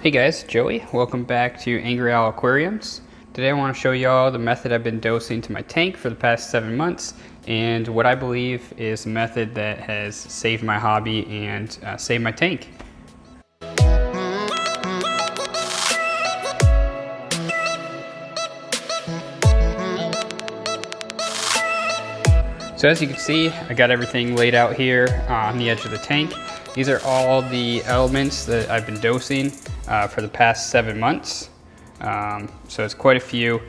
Hey guys, Joey. Welcome back to Angry Owl Aquariums. Today I want to show y'all the method I've been dosing to my tank for the past 7 months and what I believe is a method that has saved my hobby and saved my tank. So as you can see, I got everything laid out here on the edge of the tank. These are all the elements that I've been dosing for the past 7 months. So it's quite a few.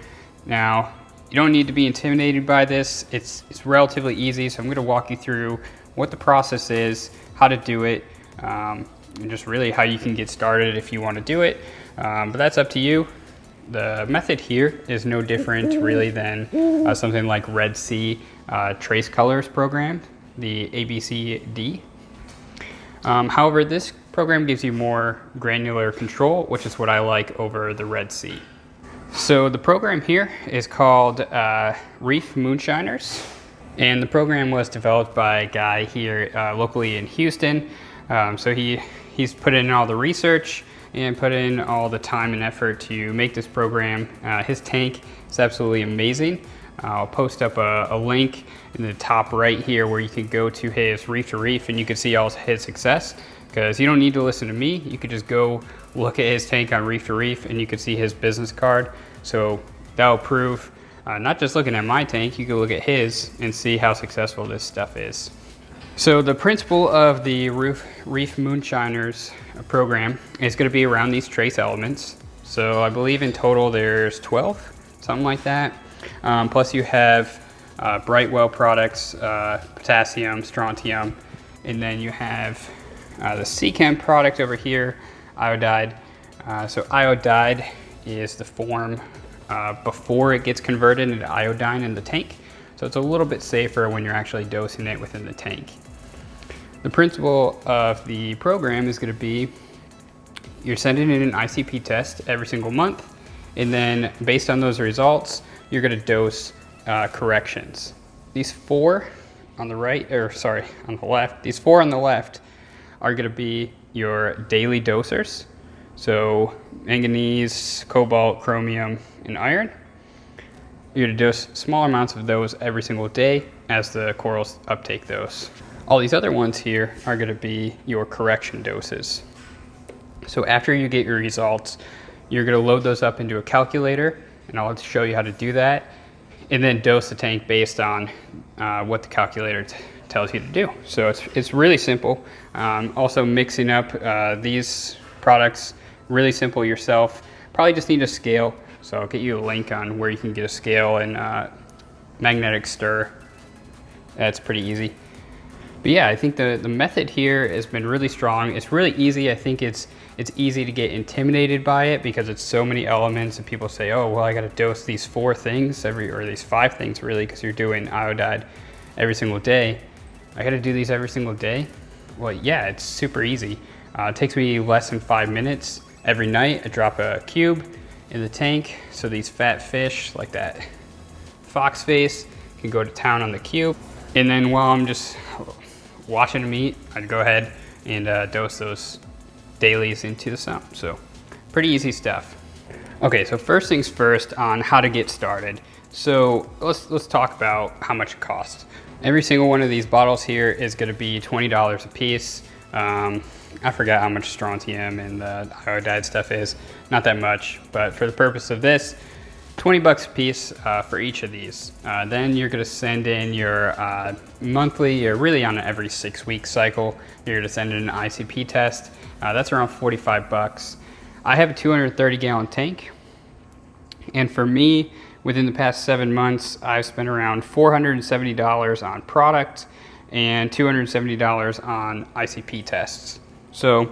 Now, you don't need to be intimidated by this. It's relatively easy, so I'm gonna walk you through what the process is, how to do it, and just really how you can get started if you wanna do it. But that's up to you. The method here is no different really than something like Red Sea Trace Colors program, the ABCD. However, this program gives you more granular control, which is what I like over the Red Sea. So the program here is called Reef Moonshiners, and the program was developed by a guy here locally in Houston. So he's put in all the research and put in all the time and effort to make this program. His tank is absolutely amazing. I'll post up a link in the top right here where you can go to his Reef to Reef and you can see all his success, because you don't need to listen to me. You could just go look at his tank on Reef to Reef and you can see his business card. So that will prove, not just looking at my tank, you can look at his and see how successful this stuff is. So the principle of the Reef Moonshiners program is going to be around these trace elements. So I believe in total there's 12, something like that. Plus you have Brightwell products, potassium, strontium, and then you have the Skimz product over here, iodide. So iodide is the form before it gets converted into iodine in the tank. So it's a little bit safer when you're actually dosing it within the tank. The principle of the program is going to be you're sending in an ICP test every single month, and then based on those results, you're going to dose corrections. These four on the right, or sorry, on the left, these four on the left are going to be your daily dosers. So manganese, cobalt, chromium, and iron. You're going to dose small amounts of those every single day as the corals uptake those. All these other ones here are going to be your correction doses. So after you get your results, you're going to load those up into a calculator, and I'll show you how to do that, and then dose the tank based on what the calculator tells you to do. So it's really simple. Also mixing up these products, really simple yourself. Probably just need a scale, so I'll get you a link on where you can get a scale and magnetic stir. That's pretty easy. But yeah, I think the method here has been really strong. It's really easy. I think it's easy to get intimidated by it because it's so many elements, and people say, oh, well, I got to dose these 4 things or these 5 things really, because you're doing iodide every single day. I got to do these every single day? Well, yeah, it's super easy. It takes me less than 5 minutes. Every night, I drop a cube in the tank, so these fat fish, like that fox face, can go to town on the cube. And then while I'm just washing the meat, I'd go ahead and dose those dailies into the sump. So pretty easy stuff. Okay, so first things first on how to get started. So let's talk about how much it costs. Every single one of these bottles here is going to be $20 a piece. I forgot how much strontium and the iodide stuff is. Not that much, but for the purpose of this, 20 bucks a piece for each of these. Then you're gonna send in your monthly, or really on an every 6-week cycle, you're gonna send in an ICP test. That's around 45 bucks. I have a 230 gallon tank. And for me, within the past 7 months, I've spent around $470 on product and $270 on ICP tests. So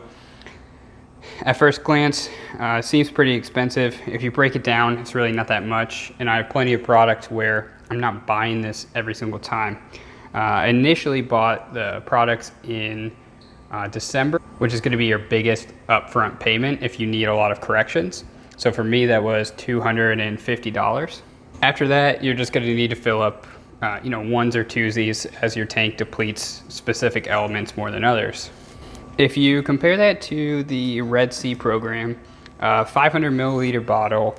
at first glance, it seems pretty expensive. If you break it down, it's really not that much. And I have plenty of product where I'm not buying this every single time. I initially bought the products in December, which is going to be your biggest upfront payment if you need a lot of corrections. So for me, that was $250. After that, you're just going to need to fill up ones or twosies as your tank depletes specific elements more than others. If you compare that to the Red Sea program, 500 milliliter bottle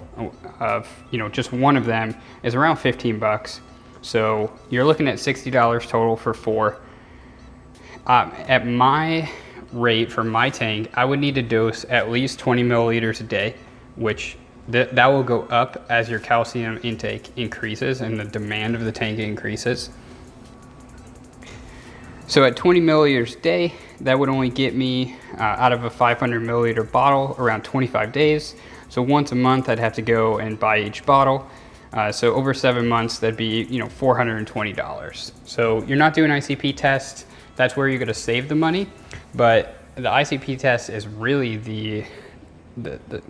of, just one of them is around 15 bucks. So you're looking at $60 total for 4. At my rate for my tank, I would need to dose at least 20 milliliters a day, which that will go up as your calcium intake increases and the demand of the tank increases. So at 20 milliliters a day, that would only get me out of a 500 milliliter bottle around 25 days. So once a month, I'd have to go and buy each bottle. So over 7 months, that'd be $420. So you're not doing ICP tests. That's where you're going to save the money. But the ICP test is really the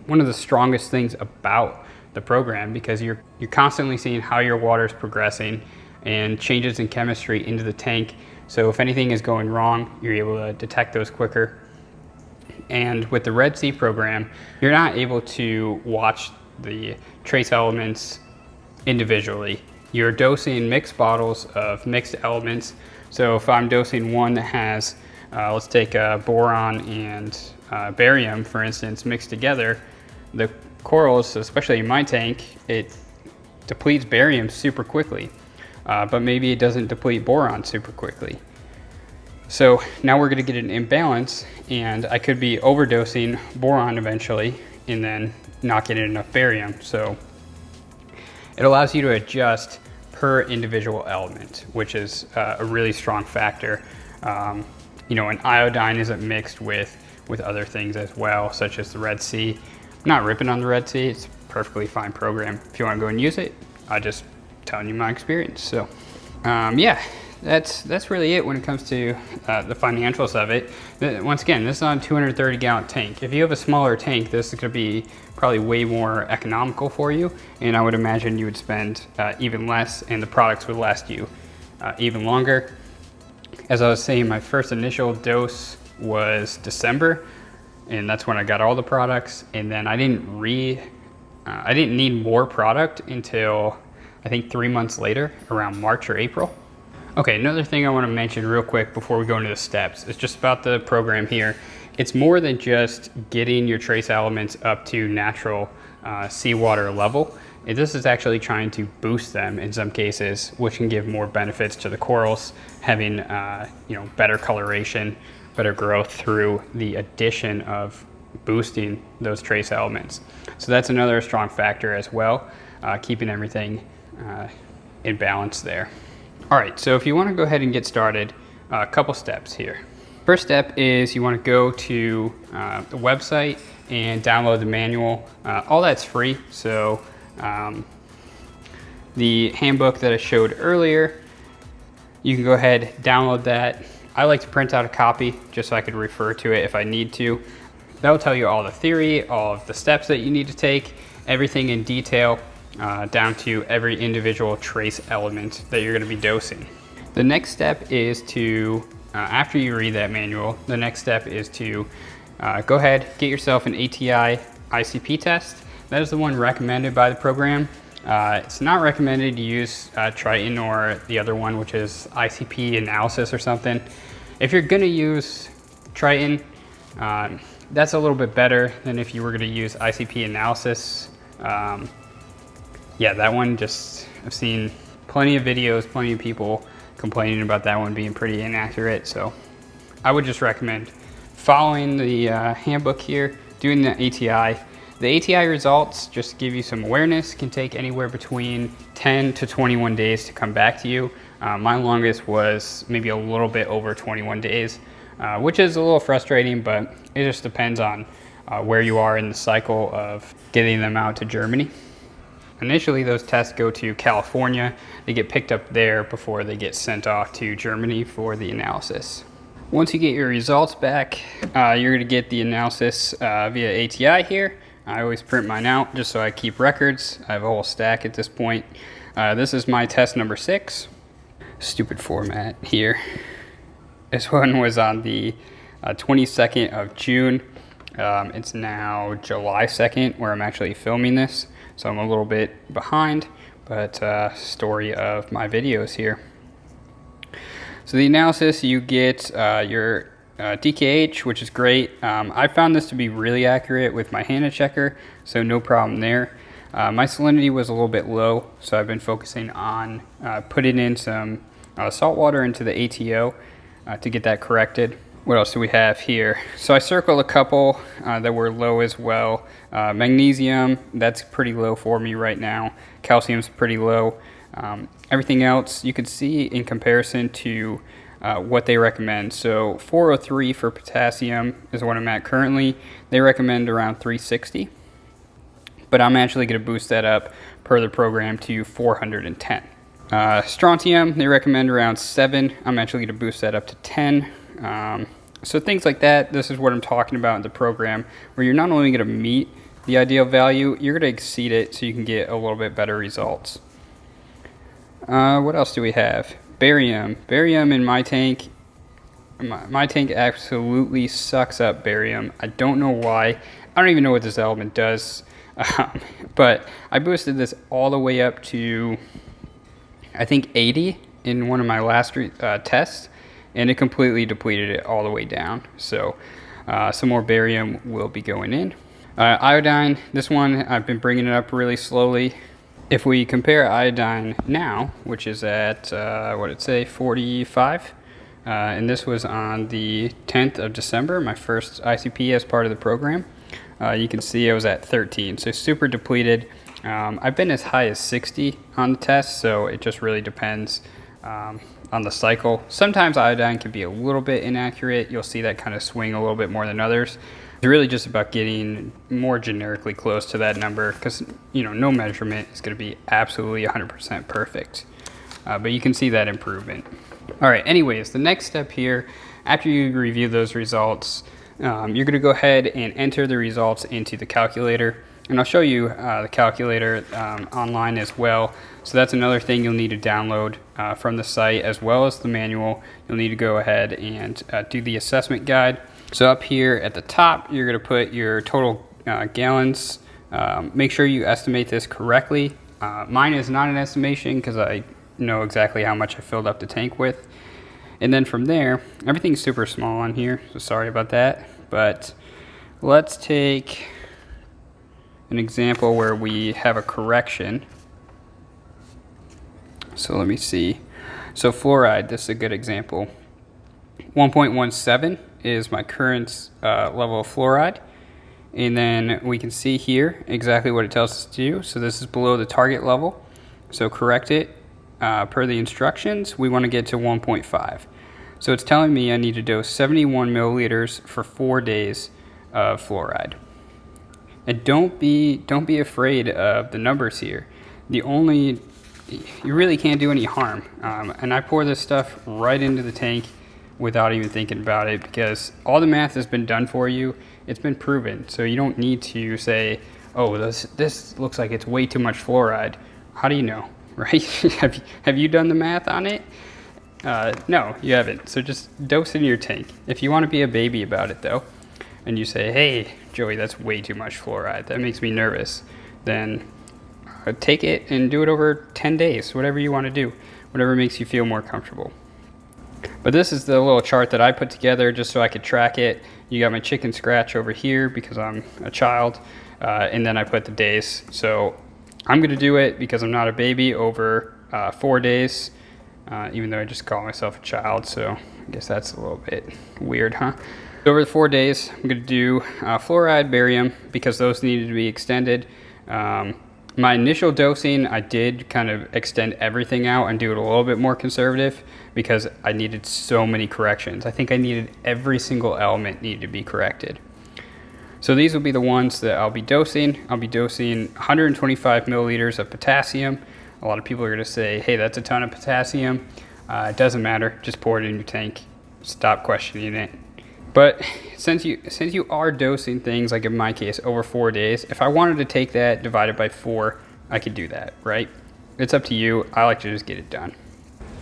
one of the strongest things about the program, because you're constantly seeing how your water is progressing and changes in chemistry into the tank. So if anything is going wrong, you're able to detect those quicker. And with the Red Sea program, you're not able to watch the trace elements individually. You're dosing mixed bottles of mixed elements. So if I'm dosing one that has, let's take boron and barium, for instance, mixed together, the corals, especially in my tank, it depletes barium super quickly. But maybe it doesn't deplete boron super quickly. So now we're going to get an imbalance, and I could be overdosing boron eventually and then not getting enough barium. So it allows you to adjust per individual element, which is a really strong factor. An iodine isn't mixed with other things as well, such as the Red Sea. I'm not ripping on the Red Sea. It's a perfectly fine program. If you want to go and use it, I just telling you my experience. So yeah, that's really it when it comes to the financials of it. Once again, this is on a 230 gallon tank. If you have a smaller tank, this is going to be probably way more economical for you, and I would imagine you would spend even less, and the products would last you even longer. As I was saying, my first initial dose was December, and that's when I got all the products, and then I didn't need more product until I think 3 months later, around March or April. Okay, another thing I want to mention real quick before we go into the steps is just about the program here. It's more than just getting your trace elements up to natural seawater level. This is actually trying to boost them in some cases, which can give more benefits to the corals, having better coloration, better growth through the addition of boosting those trace elements. So that's another strong factor as well, keeping everything in balance there. All right, so if you want to go ahead and get started, a couple steps here. First step is you want to go to the website and download the manual. All that's free, so the handbook that I showed earlier, you can go ahead, download that. I like to print out a copy just so I could refer to it if I need to. That will tell you all the theory, all of the steps that you need to take, everything in detail, down to every individual trace element that you're going to be dosing. The next step is to, after you read that manual, the next step is to go ahead, get yourself an ATI ICP test. That is the one recommended by the program. It's not recommended to use Triton or the other one, which is ICP analysis or something. If you're going to use Triton, that's a little bit better than if you were going to use ICP analysis. Yeah, that one I've seen plenty of videos, plenty of people complaining about that one being pretty inaccurate. So I would just recommend following the handbook here, doing the ATI. The ATI results, just to give you some awareness, can take anywhere between 10 to 21 days to come back to you. My longest was maybe a little bit over 21 days, which is a little frustrating, but it just depends on where you are in the cycle of getting them out to Germany. Initially, those tests go to California. They get picked up there before they get sent off to Germany for the analysis. Once you get your results back, you're going to get the analysis via ATI here. I always print mine out just so I keep records. I have a whole stack at this point. This is my test number 6. Stupid format here. This one was on the 22nd of June. It's now July 2nd where I'm actually filming this. So I'm a little bit behind, but story of my videos here. So the analysis, you get your DKH, which is great. I found this to be really accurate with my Hannah checker, so no problem there. My salinity was a little bit low, so I've been focusing on putting in some salt water into the ATO to get that corrected. What else do we have here? So I circled a couple that were low as well. Magnesium, that's pretty low for me right now. Calcium's pretty low. Everything else you can see in comparison to what they recommend. So 403 for potassium is what I'm at currently. They recommend around 360, but I'm actually going to boost that up per the program to 410. Strontium, they recommend around 7. I'm actually going to boost that up to 10. So things like that, this is what I'm talking about in the program, where you're not only going to meet the ideal value, you're going to exceed it so you can get a little bit better results. What else do we have? Barium. Barium in my tank. My tank absolutely sucks up barium. I don't know why. I don't even know what this element does. But I boosted this all the way up to, I think, 80 in one of my last tests, and it completely depleted it all the way down. So some more barium will be going in. Iodine, this one I've been bringing it up really slowly. If we compare iodine now, which is at, what did it say, 45, and this was on the 10th of December, my first ICP as part of the program, you can see I was at 13, so super depleted. I've been as high as 60 on the test, so it just really depends on the cycle. Sometimes iodine can be a little bit inaccurate. You'll see that kind of swing a little bit more than others. It's really just about getting more generically close to that number, because no measurement is going to be absolutely 100% perfect, but you can see that improvement. All right, anyways, the next step here, after you review those results, you're going to go ahead and enter the results into the calculator, and I'll show you the calculator online as well. So that's another thing you'll need to download from the site, as well as the manual. You'll need to go ahead and do the assessment guide. So up here at the top, you're going to put your total gallons. Make sure you estimate this correctly. Mine is not an estimation because I know exactly how much I filled up the tank with. And then from there, everything's super small on here, so sorry about that. But let's take an example where we have a correction. So let me see. So fluoride, this is a good example. 1.17 is my current level of fluoride. And then we can see here exactly what it tells us to do. So this is below the target level. So correct it per the instructions. We want to get to 1.5. So it's telling me I need to dose 71 milliliters for 4 days of fluoride. And don't be afraid of the numbers here. You really can't do any harm. And I pour this stuff right into the tank without even thinking about it, because all the math has been done for you. It's been proven. So you don't need to say, oh, this looks like it's way too much fluoride. How do you know, right? Have you done the math on it? No, you haven't. So just dose in your tank. If you want to be a baby about it though, and you say, hey, Joey, that's way too much fluoride, that makes me nervous, then take it and do it over 10 days, whatever you want to do, whatever makes you feel more comfortable. But this is the little chart that I put together just so I could track it. You got my chicken scratch over here because I'm a child, and then I put the days. So I'm going to do it because I'm not a baby over 4 days, even though I just call myself a child, so I guess that's a little bit weird, huh? So over the 4 days, I'm going to do fluoride, barium, because those needed to be extended. My initial dosing, I did kind of extend everything out and do it a little bit more conservative because I needed so many corrections. I think I needed every single element needed to be corrected. So these will be the ones that I'll be dosing. I'll be dosing 125 milliliters of potassium. A lot of people are going to say, hey, that's a ton of potassium. It doesn't matter. Just pour it in your tank. Stop questioning it. But since you are dosing things, like in my case, over 4 days, if I wanted to take that divided by 4, I could do that, right? It's up to you. I like to just get it done.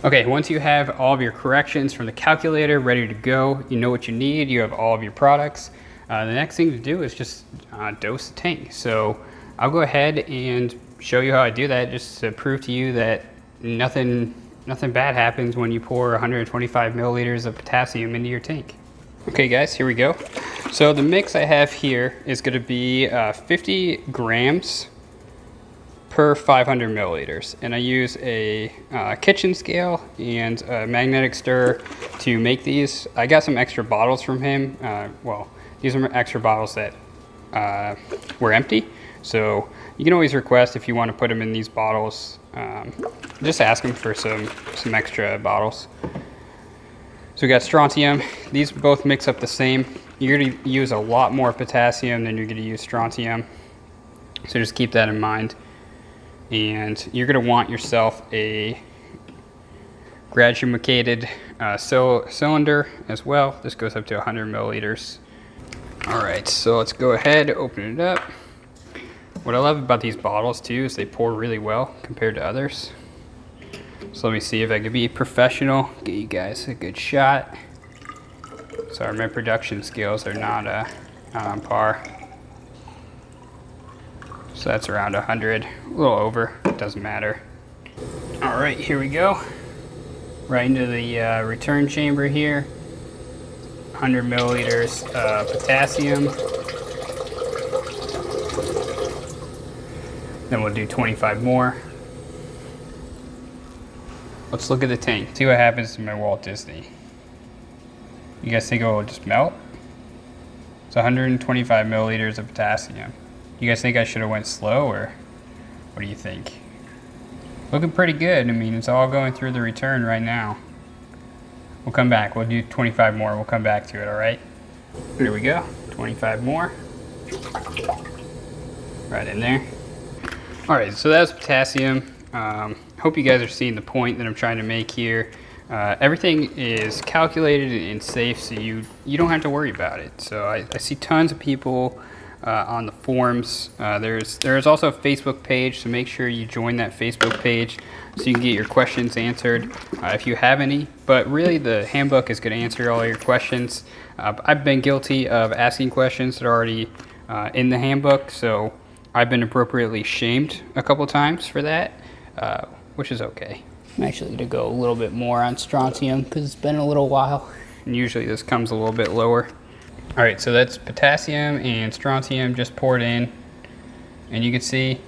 Okay, once you have all of your corrections from the calculator ready to go, you know what you need, you have all of your products, the next thing to do is just dose the tank. So I'll go ahead and show you how I do that, just to prove to you that nothing bad happens when you pour 125 milliliters of potassium into your tank. Okay guys, here we go. So the mix I have here is going to be 50 grams per 500 milliliters. And I use a kitchen scale and a magnetic stir to make these. I got some extra bottles from him. Well, these are extra bottles that were empty. So you can always request if you want to put them in these bottles. Just ask him for some extra bottles. So we got strontium. These both mix up the same. You're going to use a lot more potassium than you're going to use strontium. So just keep that in mind. And you're going to want yourself a graduated cylinder as well. This goes up to 100 milliliters. All right, so let's go ahead, open it up. What I love about these bottles too is they pour really well compared to others. So let me see if I can be professional, get you guys a good shot. Sorry, my production skills are not on par. So that's around 100, a little over, doesn't matter. All right, here we go. Right into the return chamber here. 100 milliliters of potassium. Then we'll do 25 more. Let's look at the tank, see what happens to my Walt Disney. You guys think it will just melt? It's 125 milliliters of potassium. You guys think I should have went slow, or what do you think? Looking pretty good. I mean, it's all going through the return right now. We'll come back. We'll do 25 more. We'll come back to it, all right? Here we go. 25 more. Right in there. All right, so that's potassium. Hope you guys are seeing the point that I'm trying to make here. Everything is calculated and safe, so you don't have to worry about it. So I see tons of people on the forums. There's also a Facebook page, so make sure you join that Facebook page so you can get your questions answered if you have any. But really, the handbook is going to answer all your questions. I've been guilty of asking questions that are already in the handbook, so I've been appropriately shamed a couple times for that, which is okay. I'm actually going to go a little bit more on strontium because it's been a little while. And usually this comes a little bit lower. All right, so that's potassium and strontium just poured in. And you can see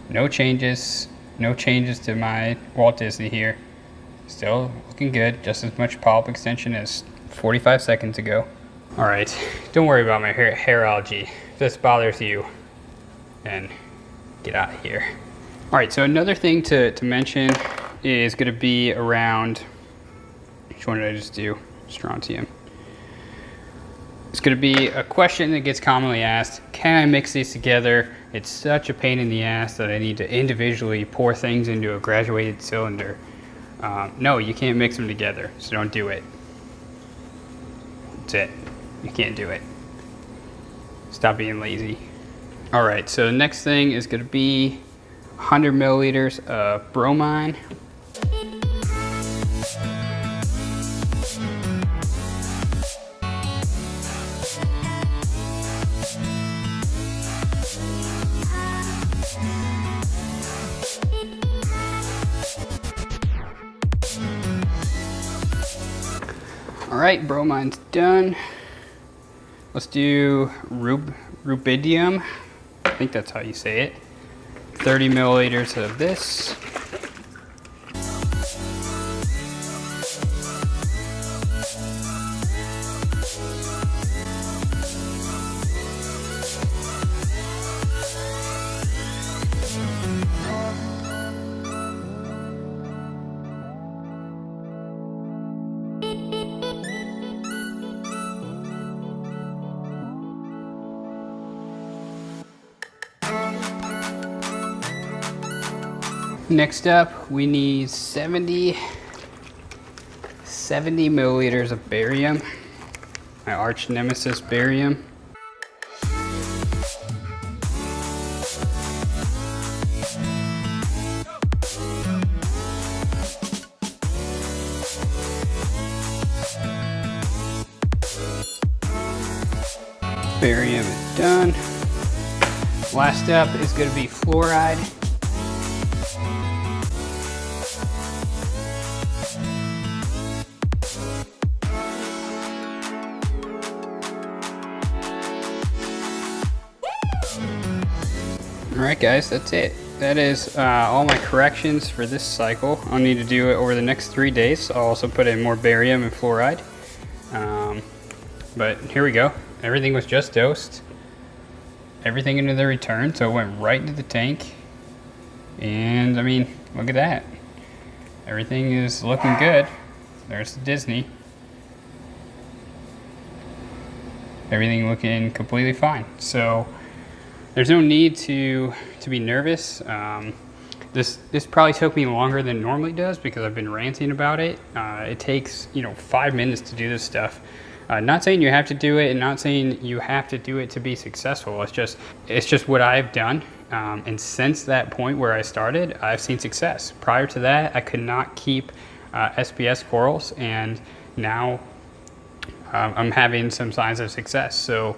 no changes to my Walt Disney here. Still looking good, just as much polyp extension as 45 seconds ago. All right, don't worry about my hair algae. If this bothers you, then get out of here. All right, so another thing to mention is going to be around, which one did I just do? Strontium. It's going to be a question that gets commonly asked. Can I mix these together? It's such a pain in the ass that I need to individually pour things into a graduated cylinder. No, you can't mix them together, so don't do it. That's it. You can't do it. Stop being lazy. All right, so the next thing is going to be 100 milliliters of bromine. All right, bromine's done. Let's do rubidium. I think that's how you say it. 30 milliliters of this. Next up, we need 70 milliliters of barium, my arch nemesis barium. Barium is done. Last up is going to be fluoride. All right, guys, that's it. That is all my corrections for this cycle. I'll need to do it over the next 3 days. I'll also put in more barium and fluoride. But here we go. Everything was just dosed. Everything into the return, so it went right into the tank. And I mean, look at that. Everything is looking good. There's the Disney. Everything looking completely fine. So there's no need to be nervous. This probably took me longer than it normally does because I've been ranting about it. It takes 5 minutes to do this stuff. Not saying you have to do it, and not saying you have to do it to be successful. It's just what I've done. And since that point where I started, I've seen success. Prior to that, I could not keep SPS corals, and now I'm having some signs of success. So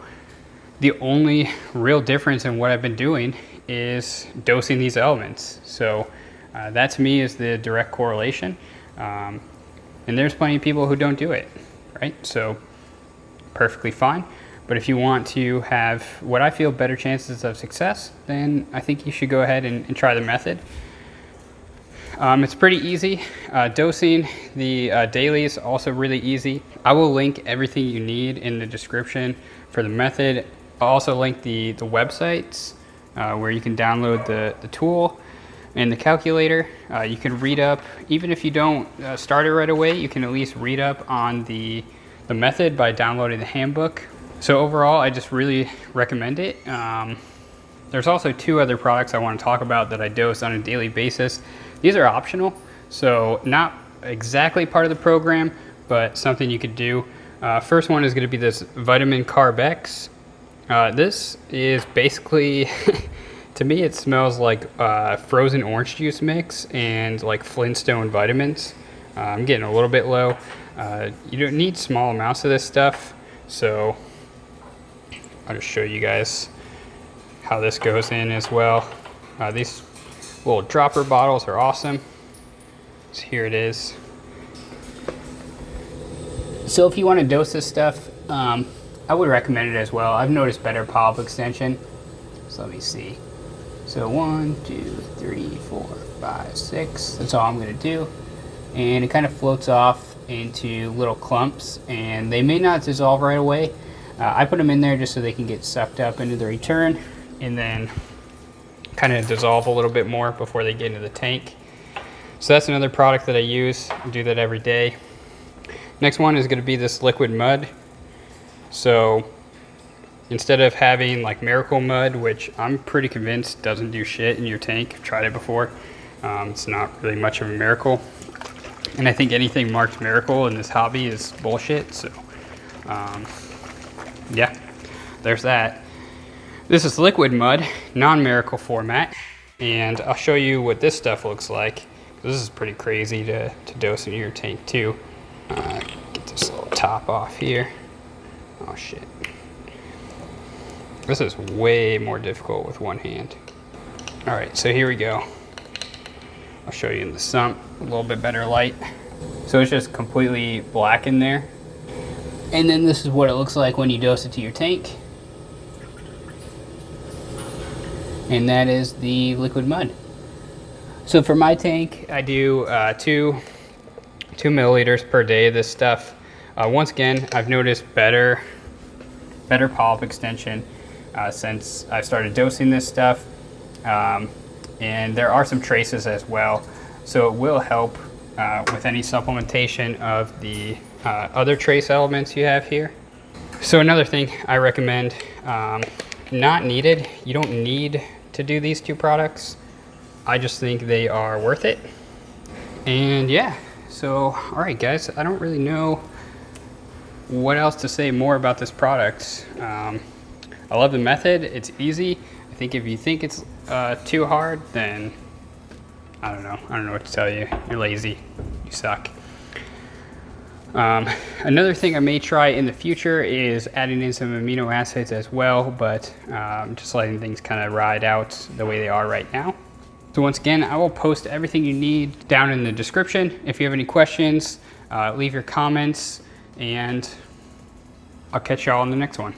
the only real difference in what I've been doing is dosing these elements. So that to me is the direct correlation. And there's plenty of people who don't do it, right? So perfectly fine. But if you want to have what I feel better chances of success, then I think you should go ahead and try the method. It's pretty easy. Dosing the daily is also really easy. I will link everything you need in the description for the method. I'll also link the websites where you can download the tool and the calculator. You can read up, even if you don't start it right away, you can at least read up on the method by downloading the handbook. So overall, I just really recommend it. There's also 2 other products I want to talk about that I dose on a daily basis. These are optional, so not exactly part of the program, but something you could do. First one is going to be this Vitamin-CarbX. This is basically, to me, it smells like frozen orange juice mix and like Flintstone vitamins. I'm getting a little bit low. You don't need small amounts of this stuff, so I'll just show you guys how this goes in as well. These little dropper bottles are awesome. So here it is. So if you want to dose this stuff, I would recommend it as well. I've noticed better polyp extension. So let me see. So 1, 2, 3, 4, 5, 6. That's all I'm going to do. And it kind of floats off into little clumps, and they may not dissolve right away. I put them in there just so they can get sucked up into the return and then kind of dissolve a little bit more before they get into the tank. So that's another product that I use. I do that every day. Next one is going to be this liquid mud. So instead of having like Miracle Mud, which I'm pretty convinced doesn't do shit in your tank, I've tried it before. It's not really much of a miracle. And I think anything marked Miracle in this hobby is bullshit. So yeah, there's that. This is liquid mud, non-Miracle format. And I'll show you what this stuff looks like. This is pretty crazy to dose in your tank too. Get this little top off here. Oh shit. This is way more difficult with one hand. All right, so here we go. I'll show you in the sump, a little bit better light. So it's just completely black in there. And then this is what it looks like when you dose it to your tank. And that is the liquid mud. So for my tank, I do 2 milliliters per day of this stuff. Once again, I've noticed better polyp extension since I started dosing this stuff. And there are some traces as well. So it will help with any supplementation of the other trace elements you have here. So another thing I recommend, not needed. You don't need to do these 2 products. I just think they are worth it. And yeah, so all right guys, I don't really know what else to say more about this product. I love the method, it's easy. I think if you think it's too hard, then I don't know what to tell you. You're lazy, you suck. Another thing I may try in the future is adding in some amino acids as well, but just letting things kind of ride out the way they are right now. So once again, I will post everything you need down in the description. If you have any questions, leave your comments, and I'll catch y'all in the next one.